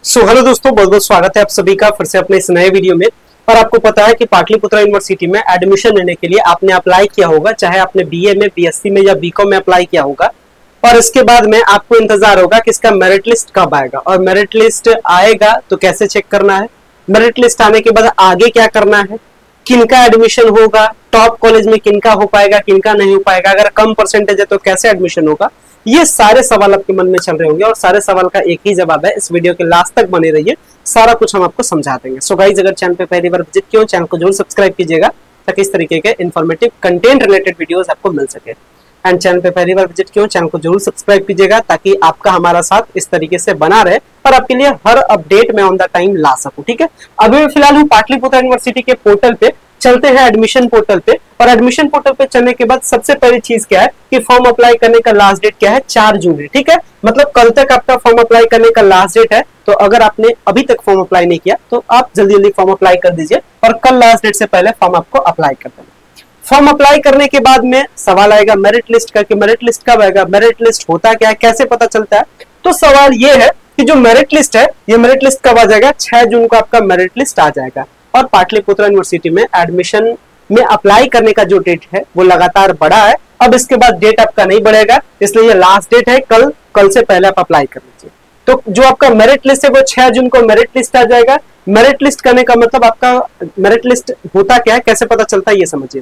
Hello दोस्तों, बहुत बहुत स्वागत है आप सभी का फिर से अपने इस नए वीडियो में। और आपको पता है कि पाटलिपुत्रा यूनिवर्सिटी में एडमिशन लेने के लिए आपने अप्लाई किया होगा, चाहे आपने बीए में, बीएससी में या बीकॉम में अप्लाई किया होगा। और इसके बाद में आपको इंतजार होगा कि इसका मेरिट लिस्ट कब आएगा, और मेरिट लिस्ट आएगा तो कैसे चेक करना है, मेरिट लिस्ट आने के बाद आगे क्या करना है, किनका एडमिशन होगा, टॉप कॉलेज में किनका हो पाएगा, किनका नहीं हो पाएगा, अगर कम परसेंटेज है तो कैसे एडमिशन होगा। ये सारे सवाल आपके मन में चल रहे होंगे और सारे सवाल का एक ही जवाब है। इस वीडियो के लास्ट तक बने रहिए, सारा कुछ हम आपको समझा देंगे। सो गाइस, अगर चैनल पे पहली बार विजिट किया हो, चैनल को जरूर सब्सक्राइब कीजिएगा ताकि इस तरीके के इन्फॉर्मेटिव कंटेंट रिलेटेड वीडियोस आपको मिल सके। एंड चैनल पे पहली बार विजिट किया हो, चैनल को जरूर सब्सक्राइब कीजिएगा ताकि आपका हमारा साथ इस तरीके से बना रहे और आपके लिए हर अपडेट में ऑन द टाइम ला सकूं। ठीक है, अभी मैं फिलहाल हूँ पाटलिपुत्रा यूनिवर्सिटी के पोर्टल पे। चलते हैं एडमिशन पोर्टल पे, और एडमिशन पोर्टल पे चलने के बाद सबसे पहली चीज क्या है कि फॉर्म अप्लाई करने का लास्ट डेट क्या है, 4 जून है। ठीक है, मतलब कल तक आपका फॉर्म अप्लाई करने का लास्ट डेट है। तो अगर आपने अभी तक फॉर्म अप्लाई नहीं किया तो आप जल्दी जल्दी फॉर्म अप्लाई कर दीजिए और कल लास्ट डेट से पहले फॉर्म आपको अप्लाई कर देना। फॉर्म अप्लाई करने के बाद में सवाल आएगा मेरिट लिस्ट का, कि मेरिट लिस्ट कब आएगा, मेरिट लिस्ट होता क्या है, कैसे पता चलता है। तो सवाल ये है कि जो मेरिट लिस्ट है, ये मेरिट लिस्ट कब आ जाएगा, 6 जून को आपका मेरिट लिस्ट आ जाएगा। और पाटलिपुत्रा यूनिवर्सिटी में एडमिशन में अप्लाई करने का जो डेट है वो लगातार बढ़ा है। अब इसके बाद डेट आपका नहीं बढ़ेगा, इसलिए ये लास्ट डेट है, कल से पहले आप अप्लाई कर लीजिए। तो जो आपका मेरिट लिस्ट है वो 6 जून को मेरिट लिस्ट आ जाएगा। मेरिट लिस्ट करने का मतलब आपका मेरिट लिस्ट होता क्या है, कैसे पता चलता है, ये समझिए।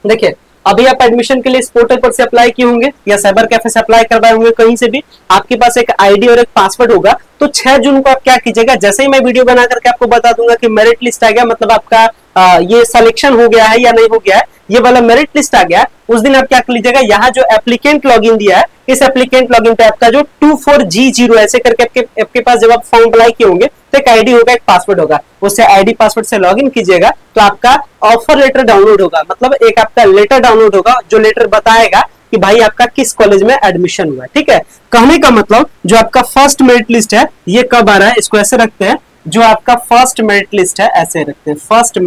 देखिए, अभी आप एडमिशन के लिए इस पोर्टल पर से अप्लाई किए होंगे या साइबर कैफे से अप्लाई करवाए होंगे, कहीं से भी आपके पास एक आईडी और एक पासवर्ड होगा। तो 6 जून को आप क्या कीजिएगा, जैसे ही मैं वीडियो बना करके आपको बता दूंगा कि मेरिट लिस्ट आ गया, मतलब आपका ये सिलेक्शन हो गया है या नहीं हो गया है, ये वाला मेरिट लिस्ट आ गया, उस दिन आप क्या कर लीजिएगा, यहाँ जो एप्लीकेंट लॉगिन दिया है, इस एप्लीकेंट लॉगिन पे आपका जो 24G0 ऐसे करके आपके पास जब आप फॉर्म अप्लाई किए होंगे तो एक आईडी होगा, एक पासवर्ड होगा, उससे आईडी पासवर्ड से लॉगिन कीजिएगा तो आपका ऑफर लेटर डाउनलोड होगा। मतलब एक आपका लेटर डाउनलोड होगा जो लेटर बताएगा कि भाई आपका किस कॉलेज में एडमिशन हुआ है। ठीक है, कहने का मतलब जो आपका फर्स्ट मेरिट लिस्ट है ये कब आ रहा है, इसको ऐसे रखते हैं, जो आपका फर्स्ट मेरिट लिस्ट है ऐसे रखते हैं, फर्स्ट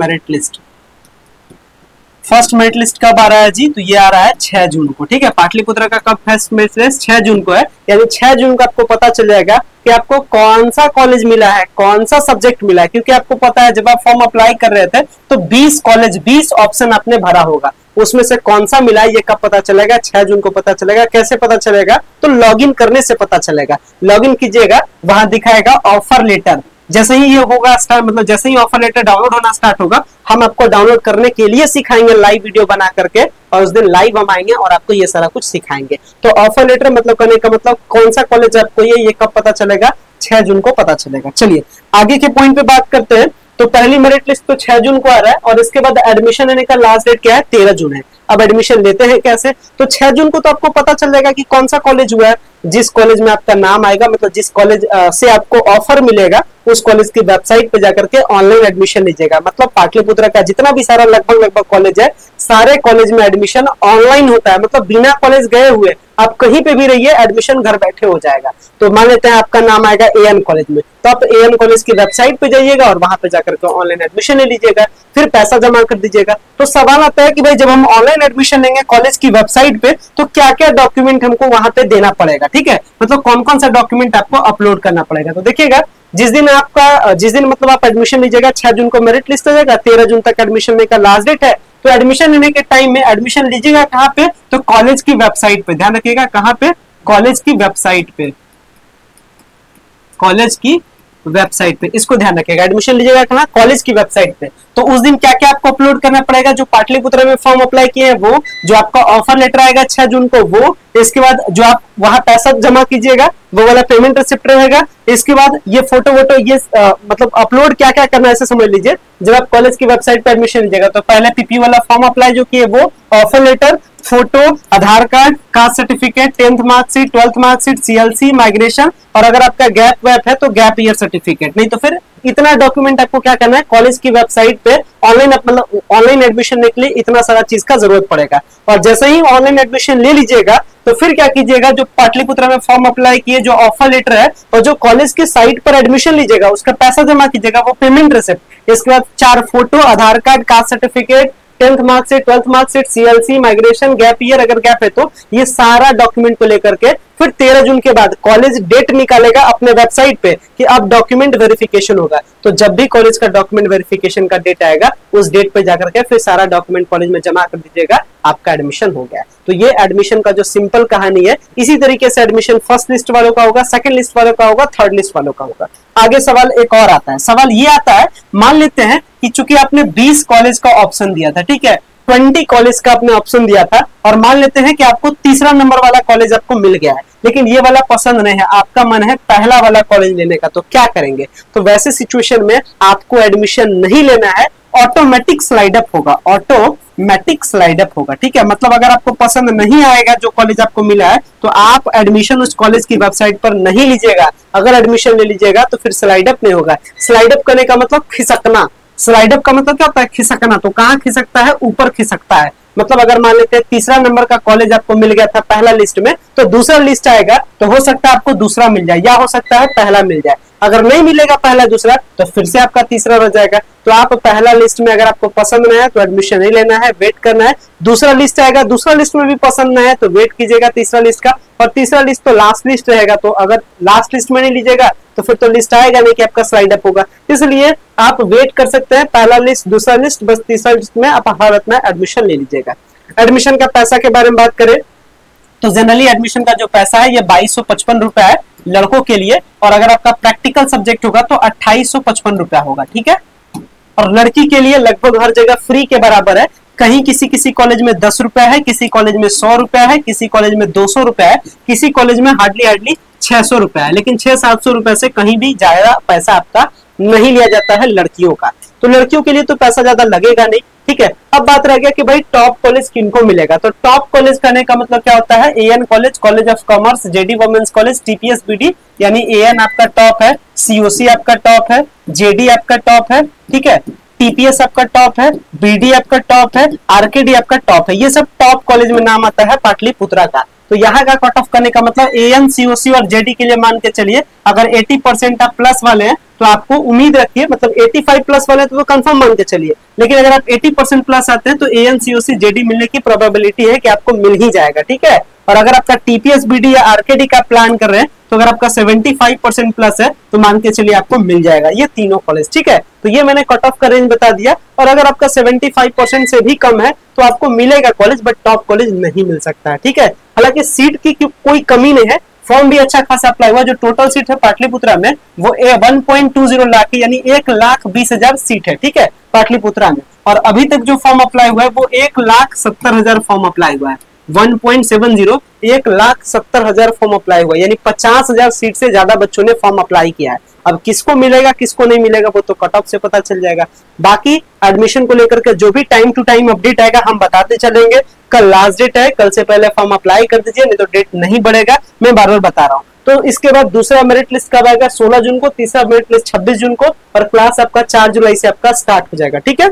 मेरिट लिस्ट कब आ रहा है जी, तो ये आ रहा है 6 जून को। ठीक है, पाटलिपुत्रा का कब फर्स्ट मेरिट लिस्ट 6 जून को है, यानी 6 जून को आपको पता चल जाएगा कि आपको कौन सा कॉलेज मिला है, कौन सा सब्जेक्ट मिला है। क्योंकि आपको पता है जब आप फॉर्म अप्लाई कर रहे थे तो 20 कॉलेज 20 ऑप्शन आपने भरा होगा, उसमें से कौन सा मिला है ये कब पता चलेगा, 6 जून को पता चलेगा। कैसे पता चलेगा, तो लॉगिन करने से पता चलेगा। लॉगिन कीजिएगा, वहां दिखाएगा ऑफर लेटर। जैसे ही ये होगा स्टार्ट, मतलब जैसे ही ऑफर लेटर डाउनलोड होना स्टार्ट होगा, हम आपको डाउनलोड करने के लिए सिखाएंगे लाइव वीडियो बना करके, और उस दिन लाइव हम आएंगे और आपको ये सारा कुछ सिखाएंगे। तो ऑफर लेटर मतलब करने का मतलब कौन सा कॉलेज आपको ये कब पता चलेगा, 6 जून को पता चलेगा। चलिए आगे के पॉइंट पे बात करते हैं। तो पहली मेरिट लिस्ट तो 6 जून को आ रहा है, और इसके बाद एडमिशन लेने का लास्ट डेट क्या है, 13 जून है। अब एडमिशन लेते हैं कैसे, तो 6 जून को तो आपको पता चल जाएगा कि कौन सा कॉलेज हुआ है। जिस कॉलेज में आपका नाम आएगा, मतलब जिस कॉलेज से आपको ऑफर मिलेगा, उस कॉलेज की वेबसाइट पे जाकर के ऑनलाइन एडमिशन लीजिएगा। मतलब पाटलिपुत्रा का जितना भी सारा लगभग कॉलेज है, सारे कॉलेज में एडमिशन ऑनलाइन होता है। मतलब बिना कॉलेज गए हुए आप कहीं पे भी रहिए, एडमिशन घर बैठे हो जाएगा। तो मान लेते हैं आपका नाम आएगा एएन कॉलेज में, तो आप एएन कॉलेज की वेबसाइट पे जाइएगा और वहां पे जाकर के ऑनलाइन एडमिशन ले लीजिएगा, फिर पैसा जमा कर दीजिएगा। तो सवाल आता है कि भाई जब हम ऑनलाइन एडमिशन लेंगे कॉलेज की वेबसाइट पे, तो क्या क्या डॉक्यूमेंट हमको वहां पे देना पड़ेगा। ठीक है, मतलब कौन कौन सा डॉक्यूमेंट आपको अपलोड करना पड़ेगा। तो देखिएगा, जिस दिन मतलब आप एडमिशन लीजिएगा, 6 जून को मेरिट लिस्ट आ जाएगा, 13 जून तक एडमिशन लेने का लास्ट डेट है। तो एडमिशन लेने के टाइम में एडमिशन लीजिएगा कहाँ पे, तो कॉलेज की वेबसाइट पे। ध्यान रखिएगा, कहाँ पे, कॉलेज की वेबसाइट पे, कॉलेज की वेबसाइट पे, इसको ध्यान रखिएगा। एडमिशन लीजिएगा कहाँ, कॉलेज की वेबसाइट पे। तो उस दिन क्या क्या आपको अपलोड करना पड़ेगा, जो पाटलिपुत्रा में फॉर्म अप्लाई किए हैं वो, जो आपका ऑफर लेटर आएगा 6 जून को वो, इसके बाद जो आप वहां पैसा जमा कीजिएगा वो वाला पेमेंट रिसिप्ट रहेगा। इसके बाद ये फोटो वोटो ये मतलब अपलोड क्या क्या करना है ऐसे समझ लीजिए। जब आप कॉलेज की वेबसाइट पे एडमिशन लीजिएगा तो पहले पीपी वाला फॉर्म अप्लाई जो किए वो, offer letter, photo, Aadhaar card, caste certificate, 10th marksheet, 12th marksheet, CLC, migration, और अगर आपका गैप वैप है तो गैप ईयर सर्टिफिकेट। नहीं तो फिर इतना डॉक्यूमेंट आपको क्या करना है, कॉलेज की वेबसाइट पे ऑनलाइन, मतलब ऑनलाइन एडमिशन लेने के लिए इतना सारा चीज का जरूरत पड़ेगा। और जैसे ही ऑनलाइन एडमिशन ले लीजिएगा तो फिर क्या कीजिएगा, जो पाटलिपुत्रा में फॉर्म अप्लाई किए, जो ऑफर लेटर है और जो कॉलेज की साइट पर एडमिशन लीजिएगा उसका पैसा जमा कीजिएगा, वो पेमेंट रिसिप्ट। इसके बाद 4 photo, Aadhaar card, caste certificate, 10th marksheet, 12th marksheet, CLC, migration, gap year अगर गैप है तो, ये सारा डॉक्यूमेंट को लेकर के फिर 13 जून के बाद कॉलेज डेट निकालेगा अपने वेबसाइट पे कि अब डॉक्यूमेंट वेरिफिकेशन होगा। तो जब भी कॉलेज का डॉक्यूमेंट वेरिफिकेशन का डेट आएगा उस डेट पे जाकर के फिर सारा डॉक्यूमेंट कॉलेज में जमा कर दीजिएगा, आपका एडमिशन हो गया। तो ये एडमिशन का जो सिंपल कहानी है, इसी तरीके से एडमिशन फर्स्ट लिस्ट वालों का होगा, सेकंड लिस्ट वालों का होगा, थर्ड लिस्ट वालों का होगा। आगे सवाल एक और आता है, सवाल ये आता है, मान लेते हैं कि चूंकि आपने 20 कॉलेज का ऑप्शन दिया था, ठीक है, 20 कॉलेज का आपने ऑप्शन दिया था, और मान लेते हैं कि आपको तीसरा नंबर वाला कॉलेज आपको मिल गया है, लेकिन ये वाला पसंद नहीं है, आपका मन है पहला वाला कॉलेज लेने का, तो क्या करेंगे? तो वैसे सिचुएशन में आपको एडमिशन नहीं लेना है, ऑटोमेटिक स्लाइड अप होगा, ऑटोमेटिक स्लाइड अप होगा, ठीक है। मतलब अगर आपको पसंद नहीं आएगा जो कॉलेज आपको मिला है, तो आप एडमिशन उस कॉलेज की वेबसाइट पर नहीं लीजिएगा। अगर एडमिशन ले लीजिएगा तो फिर स्लाइड अप नहीं होगा। स्लाइड अप करने का मतलब खिसकना, स्लाइड अप का मतलब क्या होता है? खिसकना। तो कहाँ खिसकता है? ऊपर खिसकता है। मतलब अगर मान लेते हैं तीसरा नंबर का कॉलेज आपको मिल गया था पहला लिस्ट में, तो दूसरा लिस्ट आएगा तो हो सकता है आपको दूसरा मिल जाए, या हो सकता है पहला मिल जाए। अगर नहीं मिलेगा पहला दूसरा तो फिर से आपका तीसरा रह जाएगा। तो आप पहला लिस्ट में अगर आपको पसंद नहीं है तो एडमिशन नहीं लेना है, वेट करना है। दूसरा लिस्ट आएगा, दूसरा लिस्ट में भी पसंद नहीं है तो वेट कीजिएगा तीसरा लिस्ट का, और तीसरा लिस्ट तो लास्ट लिस्ट रहेगा। तो अगर लास्ट लिस्ट में नहीं लीजिएगा तो फिर तो लिस्ट आएगा नहीं कि आपका स्लाइड अप होगा। इसलिए आप वेट कर सकते हैं, पहला लिस्ट, दूसरा लिस्ट, बस तीसरा लिस्ट में आप हर में एडमिशन ले लीजिएगा। एडमिशन का पैसा के बारे में बात करें तो जनरली एडमिशन का जो पैसा है ये 2255 रुपया है लड़कों के लिए, और अगर आपका प्रैक्टिकल सब्जेक्ट होगा तो 2855 रुपया होगा, ठीक है। और लड़की के लिए लगभग हर जगह फ्री के बराबर है। कहीं किसी किसी कॉलेज में 10 रुपया है, किसी कॉलेज में 100 रुपया है, किसी कॉलेज में 200 रुपया है, किसी कॉलेज में हार्डली 600 रुपया है, लेकिन 600-700 रुपए से कहीं भी ज्यादा पैसा आपका नहीं लिया जाता है लड़कियों का। तो लड़कियों के लिए तो पैसा ज्यादा लगेगा नहीं, ठीक है। अब बात रह गया कि भाई टॉप कॉलेज किनको मिलेगा। तो टॉप कॉलेज करने का मतलब क्या होता है? AN college, college of commerce, JD women's college, TPS BD, यानी एएन आपका टॉप है, सीओसी आपका टॉप है, जेडी आपका टॉप है, ठीक है, टीपीएस आपका टॉप है, बीडी आपका टॉप है, आरकेडी आपका टॉप है। ये सब टॉप कॉलेज में नाम आता है पाटलिपुत्रा का। तो यहाँ का कट ऑफ करने का मतलब एएन, सीओसी और जेडी के लिए मान के चलिए अगर 80% आप प्लस वाले हैं तो आपको उम्मीद रखिए, मतलब 85 प्लस वाले तो कंफर्म मान के चलिए, लेकिन अगर आप 80% प्लस आते हैं तो एएन, सीओसी, जेडी मिलने की प्रोबेबिलिटी है कि आपको मिल ही जाएगा, ठीक है। और अगर आपका टीपीएस, बीडी या आरकेडी का प्लान कर रहे हैं तो अगर आपका 75% प्लस है तो मान के चलिए आपको मिल जाएगा ये तीनों कॉलेज, ठीक है। तो ये मैंने कट ऑफ का रेंज बता दिया। और अगर आपका 75% से भी कम है तो आपको मिलेगा कॉलेज, बट टॉप कॉलेज नहीं मिल सकता है, ठीक है। हालांकि सीट की कोई कमी नहीं है, फॉर्म भी अच्छा खासा अप्लाई हुआ। जो टोटल सीट है पाटलिपुत्रा में वो 1.20 लाख यानी 1,20,000 सीट है, ठीक है, पाटलिपुत्रा में। और अभी तक जो फॉर्म अप्लाई हुआ है वो 1,70,000 फॉर्म अप्लाई हुआ है। 1.70 1,70,000 फॉर्म अप्लाई हुआ, यानी 50,000 सीट से ज्यादा बच्चों ने फॉर्म अप्लाई किया है। अब किसको मिलेगा किसको नहीं मिलेगा वो तो कट ऑफ से पता चल जाएगा। बाकी एडमिशन को लेकर के जो भी टाइम टू टाइम अपडेट आएगा हम बताते चलेंगे। कल लास्ट डेट है, कल से पहले फॉर्म अप्लाई कर दीजिए, नहीं तो डेट नहीं बढ़ेगा, मैं बार बार बता रहा हूँ। तो इसके बाद दूसरा मेरिट लिस्ट कब आएगा? 16 जून को, तीसरा मेरिट लिस्ट 26 जून को, और क्लास आपका 4 जुलाई से आपका स्टार्ट हो जाएगा, ठीक है।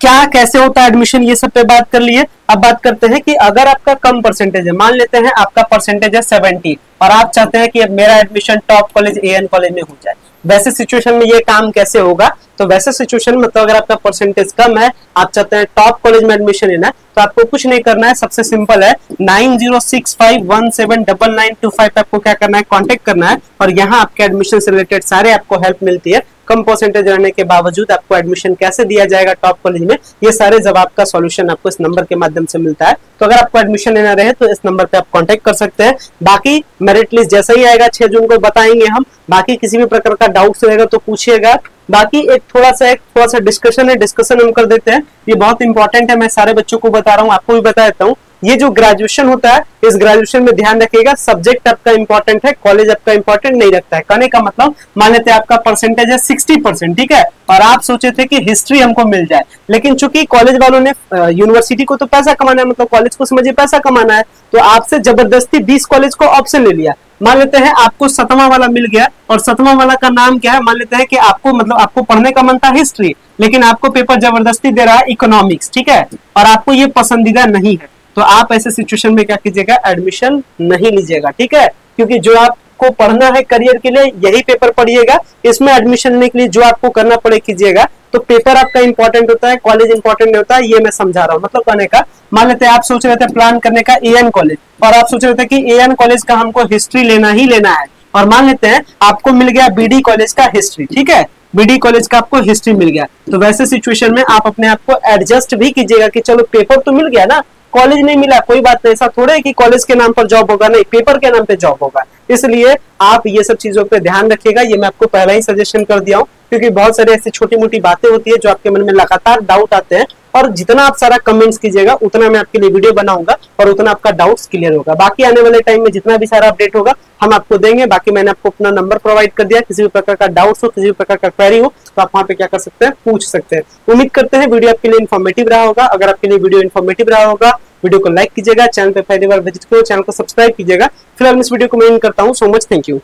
क्या कैसे होता है एडमिशन ये सब पे बात कर लिए। अब बात करते हैं कि अगर आपका कम परसेंटेज है, मान लेते हैं आपका परसेंटेज है 70 और आप चाहते हैं कि अब मेरा admission top college AN college में हो जाए, वैसे सिचुएशन में ये काम कैसे होगा? तो वैसे सिचुएशन मतलब अगर आपका परसेंटेज कम है, आप चाहते हैं टॉप कॉलेज में एडमिशन लेना, तो आपको कुछ नहीं करना है, सबसे सिंपल है 9065179925 पे आपको क्या करना है, कांटेक्ट करना है, और यहाँ आपके एडमिशन से रिलेटेड सारे आपको हेल्प मिलती है। कम परसेंटेज रहने के बावजूद आपको एडमिशन कैसे दिया जाएगा टॉप कॉलेज में, ये सारे जवाब का सॉल्यूशन आपको इस नंबर के माध्यम से मिलता है। तो अगर आपको एडमिशन लेना रहे तो इस नंबर पे आप कांटेक्ट कर सकते हैं। बाकी मेरिट लिस्ट जैसा ही आएगा 6 जून को बताएंगे हम। बाकी किसी भी प्रकार का डाउट्स रहेगा तो पूछिएगा। बाकी एक थोड़ा सा डिस्कशन है, डिस्कशन हम कर देते हैं, ये बहुत इंपॉर्टेंट है, मैं सारे बच्चों को बता रहा हूँ, आपको भी बता देता हूँ। ये जो ग्रेजुएशन होता है, इस ग्रेजुएशन में ध्यान रखिएगा, सब्जेक्ट आपका इंपॉर्टेंट है, कॉलेज आपका इंपॉर्टेंट नहीं रखता है। कहने का मतलब मान लेते हैं आपका परसेंटेज है 60%, ठीक है, और आप सोचे थे कि हिस्ट्री हमको मिल जाए, लेकिन चूंकि कॉलेज वालों ने यूनिवर्सिटी को तो पैसा कमाना है, मतलब कॉलेज को समझिए पैसा कमाना है, तो आपसे जबरदस्ती 20 कॉलेज को ऑप्शन ले लिया। मान लेते हैं आपको 7वां वाला मिल गया, और 7वां वाला का नाम क्या है? मान लेते हैं कि आपको मतलब आपको पढ़ने का मन था हिस्ट्री, लेकिन आपको पेपर जबरदस्ती दे रहा है इकोनॉमिक्स, ठीक है, और आपको ये पसंदीदा नहीं है, तो आप ऐसे सिचुएशन में क्या कीजिएगा, एडमिशन नहीं लीजिएगा, ठीक है। क्योंकि जो आपको पढ़ना है करियर के लिए यही पेपर पढ़िएगा, इसमें एडमिशन लेने के लिए जो आपको करना पड़े कीजिएगा। तो पेपर आपका इंपॉर्टेंट होता है, कॉलेज इंपॉर्टेंट नहीं होता है, ये मैं समझा रहा हूँ। मतलब कहने का, मान लेते हैं आप सोच रहे थे प्लान करने का एएन कॉलेज, और आप सोच रहे थे कि एएन कॉलेज का हमको हिस्ट्री लेना ही लेना है, और मान लेते हैं आपको मिल गया बीडी कॉलेज का हिस्ट्री, ठीक है, बीडी कॉलेज का आपको हिस्ट्री मिल गया, तो वैसे सिचुएशन में आप अपने आप को एडजस्ट भी कीजिएगा कि चलो पेपर तो मिल गया ना, कॉलेज नहीं मिला कोई बात नहीं, ऐसा थोड़ा है कि कॉलेज के नाम पर जॉब होगा, नहीं, पेपर के नाम पे जॉब होगा। इसलिए आप ये सब चीजों पे ध्यान रखिएगा, ये मैं आपको पहले ही सजेशन कर दिया हूँ, क्योंकि बहुत सारी ऐसी छोटी मोटी बातें होती है जो आपके मन में लगातार डाउट आते हैं, और जितना आप सारा कमेंट्स कीजिएगा उतना मैं आपके लिए वीडियो बनाऊंगा और उतना आपका डाउट्स क्लियर होगा। बाकी आने वाले टाइम में जितना भी सारा अपडेट होगा हम आपको देंगे। बाकी मैंने आपको अपना नंबर प्रोवाइड कर दिया, किसी भी प्रकार का डाउट्स हो, किसी भी प्रकार का क्वेरी हो तो आप वहाँ पे क्या कर सकते हैं, पूछ सकते हैं। उम्मीद करते हैं वीडियो आपके लिए इन्फॉर्मेटिव रहा होगा। अगर आपके लिए वीडियो इन्फॉर्मेटिव रहा होगा, वीडियो को लाइक कीजिएगा, चैनल पे पहली बार विजिट करो, चैनल को सब्सक्राइब कीजिएगा। फिलहाल इस वीडियो को मैं करता हूँ। So much, thank you.